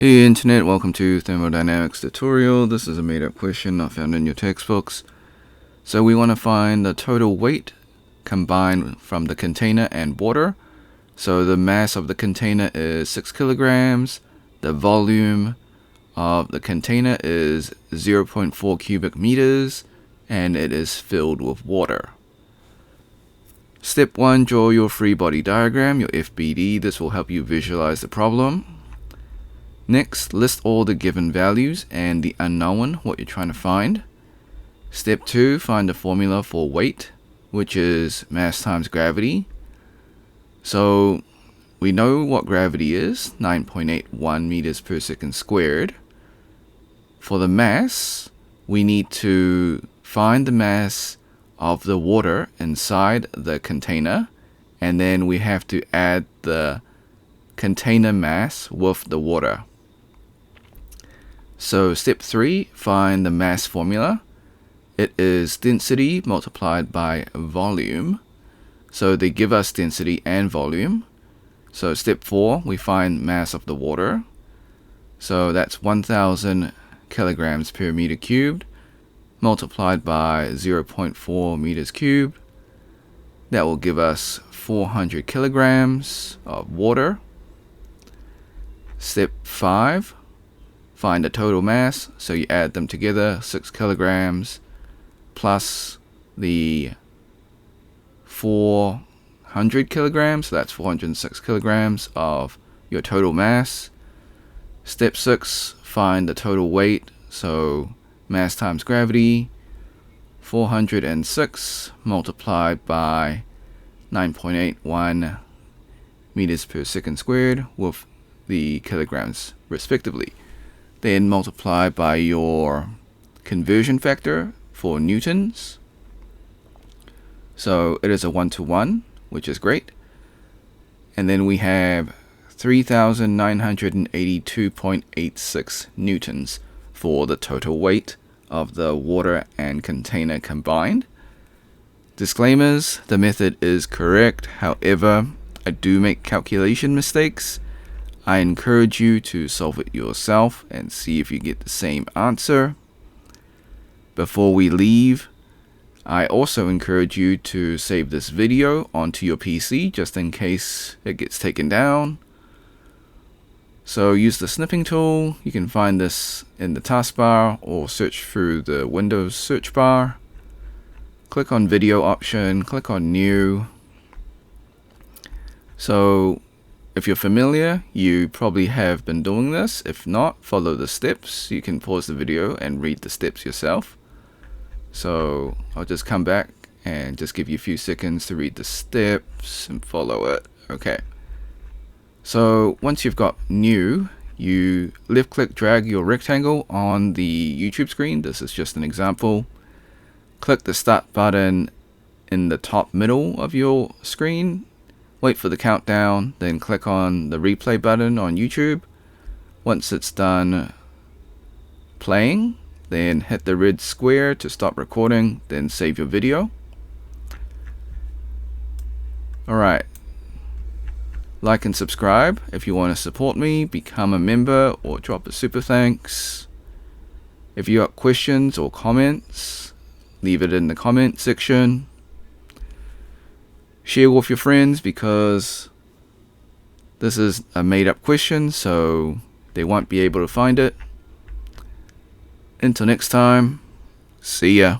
Hey Internet, welcome to Thermodynamics tutorial. This is a made-up question not found in your textbooks. So we want to find the total weight combined from the container and water. So the mass of the container is 6 kilograms. The volume of the container is 0.4 cubic meters, and it is filled with water. Step 1, draw your free body diagram, your FBD. This will help you visualize the problem. Next, list all the given values and the unknown, what you're trying to find. Step 2, find the formula for weight, which is mass times gravity. So we know what gravity is, 9.81 meters per second squared. For the mass, we need to find the mass of the water inside the container, and then we have to add the container mass with the water. So step 3, find the mass formula. It is density multiplied by volume. So they give us density and volume. So step 4, we find mass of the water. So that's 1000 kilograms per meter cubed multiplied by 0.4 meters cubed. That will give us 400 kilograms of water. Step 5, find the total mass. So you add them together, 6 kilograms plus the 400 kilograms. So that's 406 kilograms of your total mass. Step 6, find the total weight. So mass times gravity, 406 multiplied by 9.81 meters per second squared with the kilograms respectively. Then multiply by your conversion factor for newtons. So it is a 1-to-1, which is great. And then we have 3,982.86 newtons for the total weight of the water and container combined. Disclaimers, the method is correct. However, I do make calculation mistakes. I encourage you to solve it yourself and see if you get the same answer. Before we leave, I also encourage you to save this video onto your PC just in case it gets taken down. So use the snipping tool. You can find this in the taskbar or search through the Windows search bar. Click on video option, click on new. So if you're familiar, you probably have been doing this. If not, follow the steps. You can pause the video and read the steps yourself. So I'll just come back and just give you a few seconds to read the steps and follow it. Okay. So once you've got new, you left click drag your rectangle on the YouTube screen. This is just an example. Click the start button in the top middle of your screen. Wait for the countdown, then click on the replay button on YouTube. Once it's done playing, then hit the red square to stop recording, then save your video. Alright. Like and subscribe if you want to support me, become a member, or drop a super thanks. If you got questions or comments, leave it in the comment section. Share with your friends because this is a made-up question, so they won't be able to find it. Until next time, see ya.